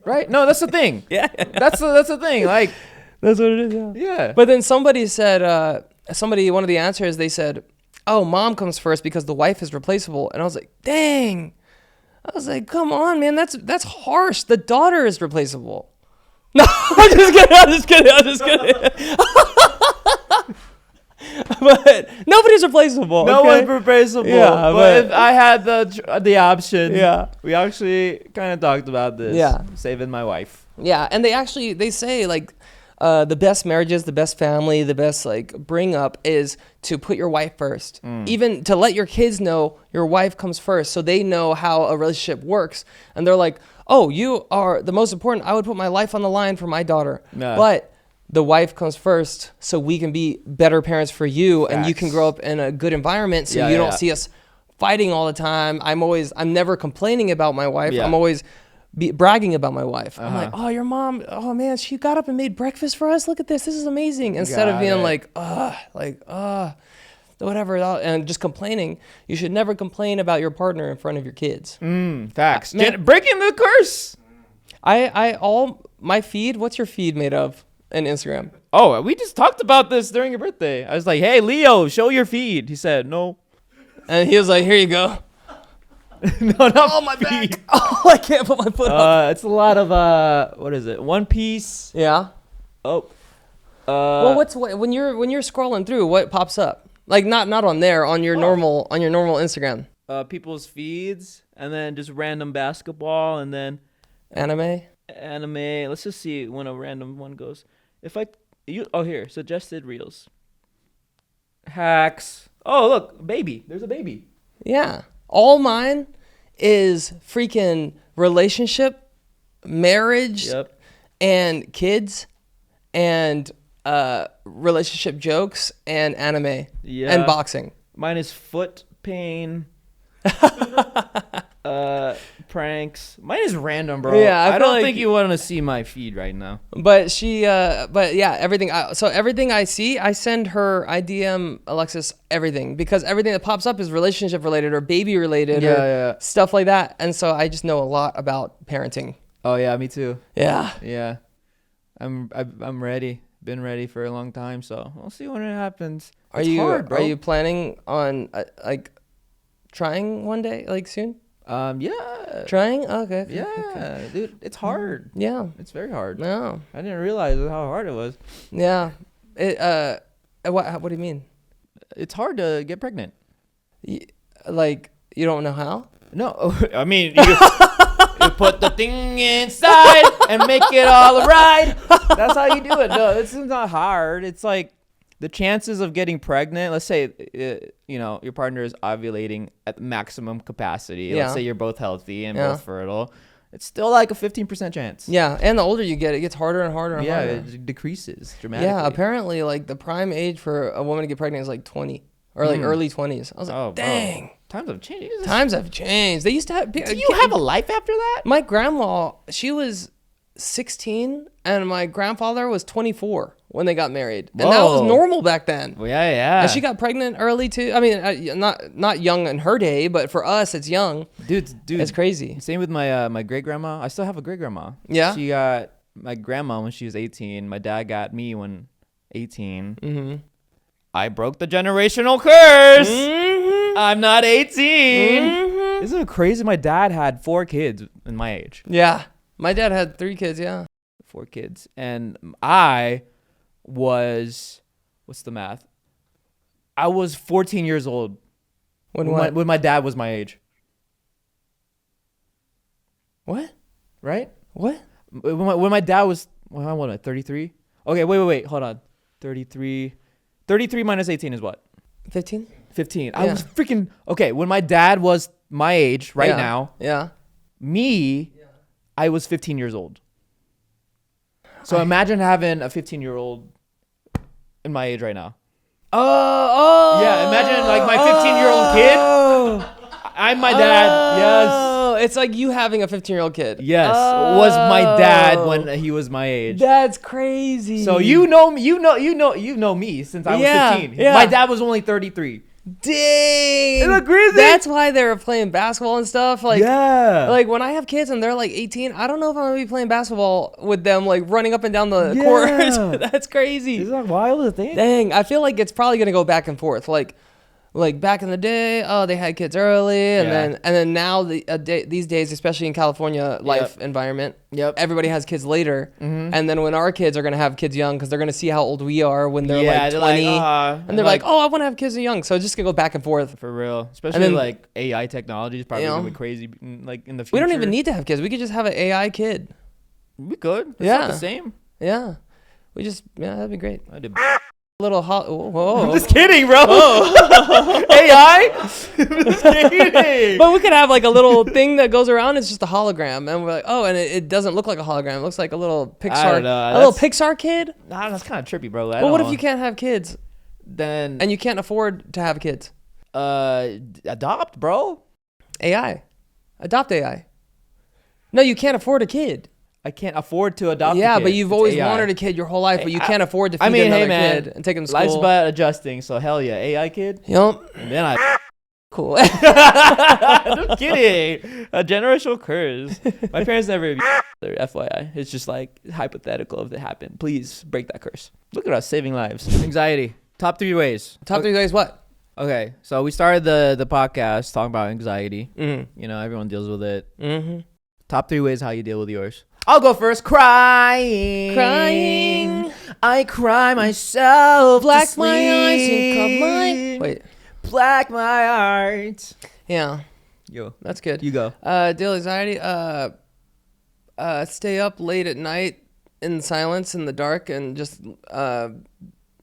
Right? No, that's the thing. Yeah. That's the thing. Like that's what it is. Yeah. Yeah. But then somebody said, one of the answers, they said, oh, mom comes first because the wife is replaceable. And I was like, dang. I was like, come on, man. That's harsh. The daughter is replaceable. No, I'm just kidding. But nobody's replaceable. No one's replaceable. Yeah, but if I had the option, we actually kind of talked about this. Yeah. Saving my wife. Yeah, and they say like the best marriages, the best family, the best like bring up is to put your wife first. Even to let your kids know your wife comes first, so they know how a relationship works. And they're like, oh, you are the most important. I would put my life on the line for my daughter. Yeah. But the wife comes first, so we can be better parents for you. Facts. And you can grow up in a good environment, so you don't see us fighting all the time. I'm never complaining about my wife. I'm always bragging about my wife. I'm like, oh, your mom, oh man, she got up and made breakfast for us. Look at this. This is amazing. Instead of being whatever, and just complaining. You should never complain about your partner in front of your kids. Facts. Breaking the curse. My feed, what's your feed made of in Instagram? Oh, we just talked about this during your birthday. I was like, hey, Leo, show your feed. He said, no. And he was like, here you go. No, not my feet. back. Oh, I can't put my foot up. It's a lot of what is it? One Piece. Yeah. Oh. Well, when you're scrolling through, what pops up? Like not on there, on your normal Instagram. People's feeds, and then just random basketball, and then anime. Let's just see when a random one goes. Here, suggested reels. Hacks. Oh, look, baby. There's a baby. Yeah. All mine is freaking relationship, marriage, and kids, and relationship jokes, and anime, and boxing. Mine is foot pain. Pranks. Mine is random, bro. Yeah, I don't think you want to see my feed right now. But everything. Everything I see, I send her. I DM Alexis everything, because everything that pops up is relationship related or baby related or stuff like that. And so I just know a lot about parenting. Oh yeah, me too. Yeah. Yeah. I'm ready. Been ready for a long time, so we'll see when it happens. Are you planning on trying one day, like soon? Yeah. Trying? Okay. Yeah, okay. Dude, it's hard. Yeah. It's very hard. No. I didn't realize how hard it was. Yeah. What do you mean? It's hard to get pregnant. Like, you don't know how? No. I mean, you put the thing inside and make it all right. That's how you do it. No, this is not hard. It's like the chances of getting pregnant, let's say, your partner is ovulating at maximum capacity. Yeah. Let's say you're both healthy and both fertile. It's still like a 15% chance. Yeah, and the older you get, it gets harder and harder and harder. Yeah, it decreases dramatically. Yeah, apparently, like, the prime age for a woman to get pregnant is like 20 or like early 20s. I was like, dang. Bro. Times have changed. They used to have... Do you have a life after that? My grandma, she was 16 and my grandfather was 24 when they got married. And that was normal back then. Well, yeah. And she got pregnant early too. I mean, not young in her day, but for us, it's young. Dude, it's crazy. Same with my my great grandma. I still have a great grandma. Yeah. She got my grandma when she was 18. My dad got me when 18. Mm-hmm. I broke the generational curse. Mm-hmm. I'm not 18. Mm-hmm. Isn't it crazy? My dad had 4 kids in my age. Yeah. My dad had 3 kids. Yeah. 4 kids. And I was, what's the math? I was 14 years old when my dad was my age. What? Right? What? When my dad was, well, I want 33. Okay, wait, hold on. 33 minus 18 is what? 15. 15. I was freaking, okay, when my dad was my age now. Yeah. I was 15 years old. So imagine having a 15-year-old in my age right now. Oh. Yeah, imagine like my 15-year-old kid. I'm my dad. Yes. It's like you having a 15-year-old kid. Yes. Was my dad when he was my age. That's crazy. So you know me since I was 15. Yeah. My dad was only 33. Dang. Isn't that crazy? That's why they were playing basketball and stuff. Like, yeah. Like when I have kids and they're like 18, I don't know if I'm gonna be playing basketball with them, like running up and down the court. That's crazy. Isn't that wild to think? Dang. I feel like it's probably gonna go back and forth. Like back in the day, they had kids early, and then now these days, especially in California life environment, everybody has kids later, and then when our kids are gonna have kids young, because they're gonna see how old we are when they're like 20, and they're like, oh, I want to have kids young, so it's just gonna go back and forth for real. Especially then, like AI technology is probably gonna be crazy, like in the future. We don't even need to have kids. We could just have an AI kid. We could. It's not the same. Yeah, that'd be great. I did. Little whoa. I'm just kidding, bro. AI? I'm just kidding. But we could have like a little thing that goes around. It's just a hologram, and we're like, oh, and it doesn't look like a hologram. It looks like a little Pixar, little Pixar kid. Nah, that's kind of trippy, bro. Well, what if you can't have kids? Then and you can't afford to have kids? Adopt, bro. AI, adopt AI. No, you can't afford a kid. I can't afford to adopt a kid. But you've always wanted a kid your whole life, but you can't afford to feed another kid and take him to school. Life's about adjusting, so hell yeah. AI kid? Yep. And then I... Cool. I'm kidding. A generational curse. My parents never... FYI. It's just like hypothetical if it happened. Please break that curse. Look at us saving lives. Anxiety. Top 3 ways. Top 3 ways what? Okay, so we started the podcast talking about anxiety. Mm-hmm. You know, everyone deals with it. Mm-hmm. Top 3 ways how you deal with yours. I'll go first. Crying. I cry myself. Black my eyes and cup my... Wait. Black my heart. Yeah. Yo, that's good. You go. Deal with anxiety. Stay up late at night in silence in the dark and just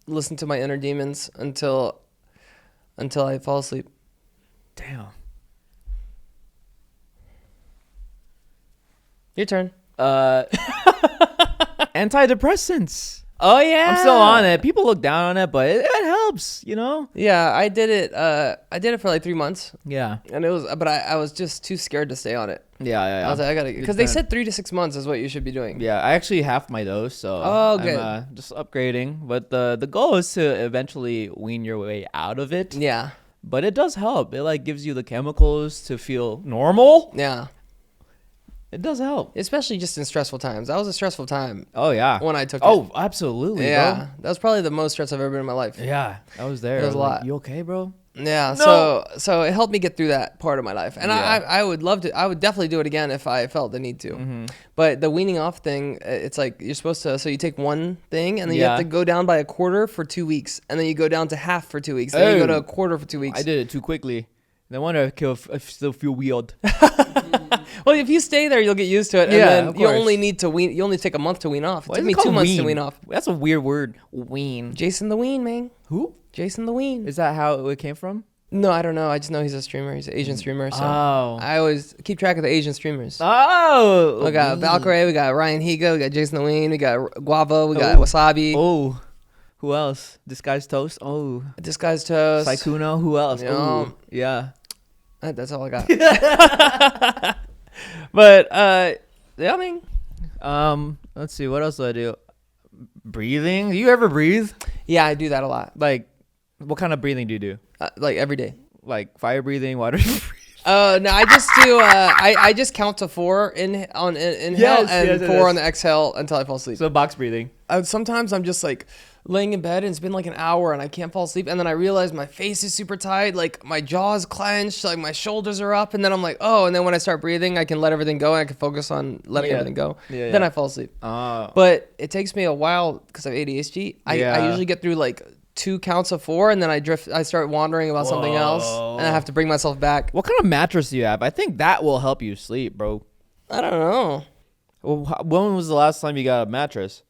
listen to my inner demons until I fall asleep. Damn. Your turn. Antidepressants. Oh yeah, I'm still on it. People look down on it, but it helps, you know. Yeah, I did it. I did it for like 3 months. Yeah, and it was, but I was just too scared to stay on it. Yeah. I was like, I gotta, because they said 3 to 6 months is what you should be doing. Yeah, I actually halved my dose, so I'm just upgrading. But the goal is to eventually wean your way out of it. Yeah, but it does help. It like gives you the chemicals to feel normal. Yeah. It does help. Especially just in stressful times. That was a stressful time. Oh, yeah. When I took it. Oh, absolutely, yeah, bro. That was probably the most stress I've ever been in my life. Yeah, I was there. It was a lot. Like, you okay, bro? Yeah, no. so it helped me get through that part of my life. And I would love to. I would definitely do it again if I felt the need to. Mm-hmm. But the weaning off thing, it's like you're supposed to, so you take one thing and then you have to go down by a quarter for 2 weeks. And then you go down to half for 2 weeks. Then you go to a quarter for 2 weeks. I did it too quickly. No wonder I still feel weird. Well, if you stay there, you'll get used to it. And then you only need to wean. You only take a month to wean off. It took me 2 months to wean off. That's a weird word. Wean. Jason the Ween, man. Who? Jason the Ween. Is that how it came from? No, I don't know. I just know he's a streamer. He's an Asian streamer. So I always keep track of the Asian streamers. Oh. We got Valkyrie. We got Ryan Higa. We got Jason the Ween. We got Guava. We got Wassabi. Oh. Who else? Disguised Toast. Oh. Disguised Toast. Saikuno. Who else? Oh. Yeah. That's all I got. But yeah, I mean, let's see. What else do I do? Breathing. Do you ever breathe? Yeah, I do that a lot. Like, what kind of breathing do you do? Like every day. Like fire breathing, water breathing. No, I just do. I just count to 4 inhale and 4 on the exhale until I fall asleep. So box breathing. Sometimes I'm just like laying in bed and it's been like an hour and I can't fall asleep, and then I realize my face is super tight, like my jaw's clenched, like my shoulders are up, and then I'm like, oh, and then when I start breathing, I can let everything go and I can focus on letting everything go. Then I fall asleep. But it takes me a while because I have ADHD. I usually get through like 2 counts of 4 and then I start wandering about something else and I have to bring myself back. What kind of mattress do you have? I think that will help you sleep, bro. I don't know. Well, when was the last time you got a mattress?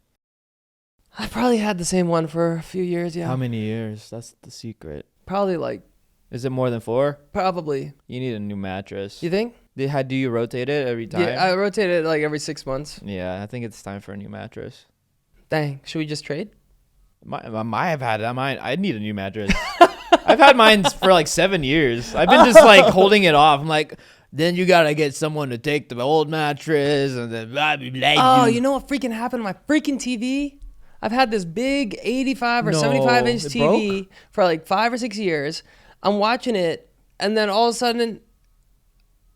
I probably had the same one for a few years, yeah. How many years? That's the secret. Probably like... Is it more than 4? Probably. You need a new mattress. You think? Do you rotate it every time? Yeah, I rotate it like every 6 months. Yeah, I think it's time for a new mattress. Dang, should we just trade? I've had it. I need a new mattress. I've had mine for like 7 years. I've been just like holding it off. I'm like... Then you gotta get someone to take the old mattress and then blah, blah, blah. Oh, you know what freaking happened to my freaking TV? I've had this big 85 or 75 inch TV for like 5 or 6 years. I'm watching it, and then all of a sudden,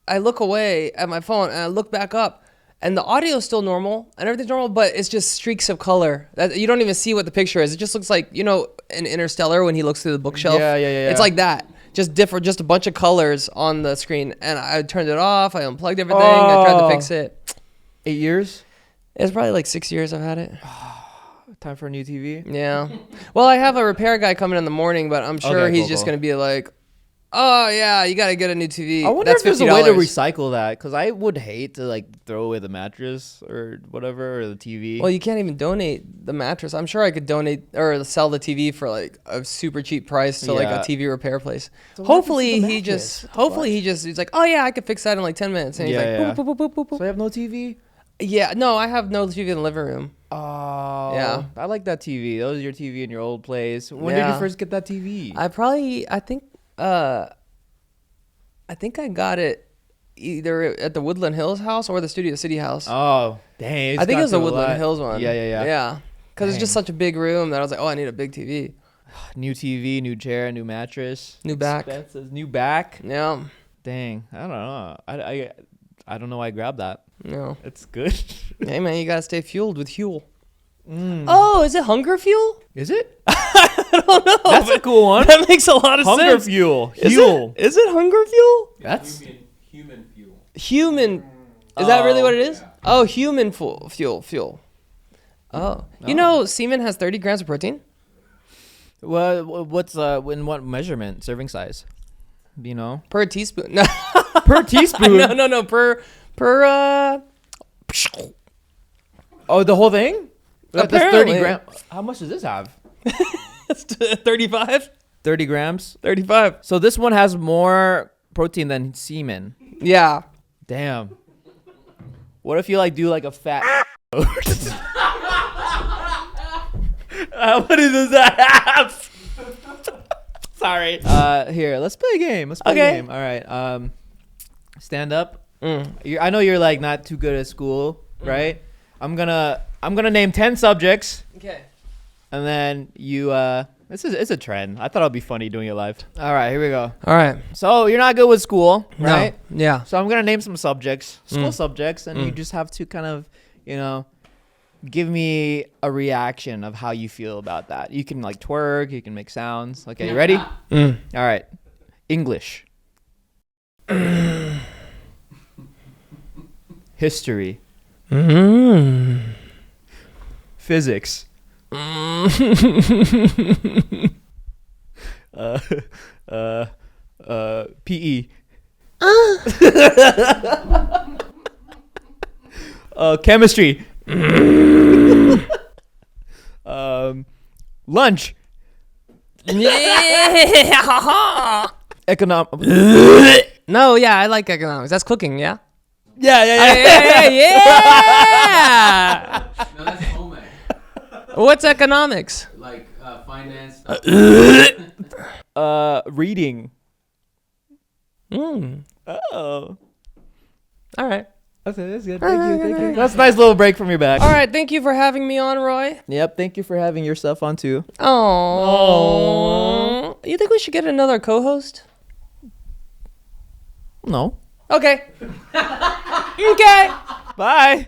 I look away at my phone and I look back up, and the audio is still normal and everything's normal, but it's just streaks of color. You don't even see what the picture is. It just looks like, you know, in Interstellar when he looks through the bookshelf. Yeah. It's like that. Just a bunch of colors on the screen. And I turned it off. I unplugged everything. I tried to fix it. 8 years? It's probably like 6 years I've had it. Time for a new TV? Yeah. Well, I have a repair guy coming in the morning, but I'm sure he's just going to be like, oh, yeah, you got to get a new TV. I wonder if there's a way to recycle that, because I would hate to like throw away the mattress or whatever, or the TV. Well, you can't even donate the mattress. I'm sure I could donate or sell the TV for like a super cheap price to like a TV repair place. So hopefully he's like, oh yeah, I could fix that in like 10 minutes. And he's like, boop, boop, boop, boop, boop. So I have no TV? Yeah, no, I have no TV in the living room. Oh, yeah. I like that TV. That was your TV in your old place. When did you first get that TV? I think I got it either at the Woodland Hills house or the Studio City house. Oh, dang. I think it was the Woodland Hills one. Yeah. Yeah. Because it's just such a big room that I was like, oh, I need a big TV. New TV, new chair, new mattress. New back. Expenses, new back. Yeah. Dang. I don't know. I don't know why I grabbed that. No. It's good. Hey, man, you got to stay fueled with Huel. Oh, is it hunger fuel? Is it? I don't know. That's a cool one. That makes a lot of Hunger sense. fuel. Huel. Is it hunger fuel? That's human fuel. Human. Is that really what it is? Yeah. Oh, human fuel. Oh. You know, semen has 30 grams of protein? what's in what measurement? Serving size? Do you know? Per teaspoon. No. Per teaspoon? No. Per Oh, the whole thing? That's Apparently. 30 grams. How much does this have? It's 35. 30 grams? 35. So this one has more protein than semen. Yeah. Damn. What if you like do like a fat? How many does that have? Sorry. Here, let's play a game. All right. Stand up. I know you're like not too good at school, right? I'm gonna name 10 subjects. Okay. And then you it's a trend. I thought it'd be funny doing it live. All right, here we go. All right. So you're not good with school, right? No. Yeah. So I'm gonna name some subjects, school subjects, and you just have to kind of, give me a reaction of how you feel about that. You can like twerk, you can make sounds. Okay, you ready? All right. English. History. Physics. PE. Chemistry. Lunch. No, yeah, I like economics. That's cooking, yeah? Yeah. Yeah. No, that's home ec. What's economics? Like finance. Reading. Oh. All right. Okay, that's good. Thank you. That's a nice little break from your back. All right, thank you for having me on, Roy. Yep, thank you for having yourself on too. Oh. You think we should get another co-host? No. Okay. Okay. Bye.